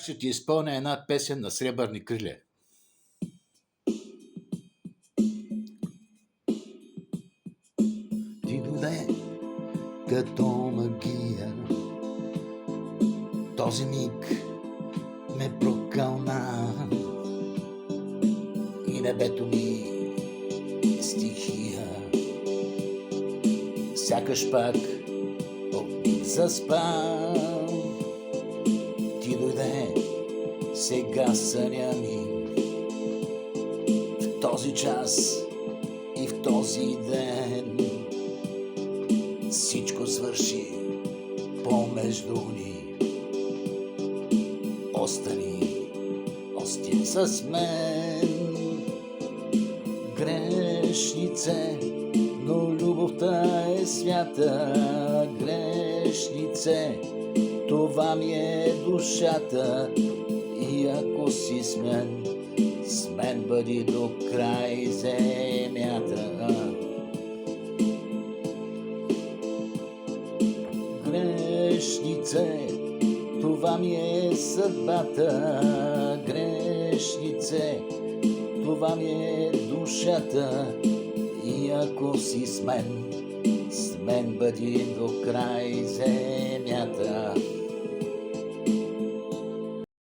Ще ти изпълня една песен на Сребърни криле. Ти дойде като магия, този миг ме прокълна и небето ми стихия. Сякаш пак от миг заспам. Ти дойде сега съня ми, в този час и в този ден. Всичко свърши помежду ни. Остани с мен. Грешнице, но любовта е свята. Грешнице, това ми е душата. И ако си с мен бъди до край земята. Грешнице, това ми е съдбата. Грешнице, това ми е душата. И ако си с мен бъди до край земята.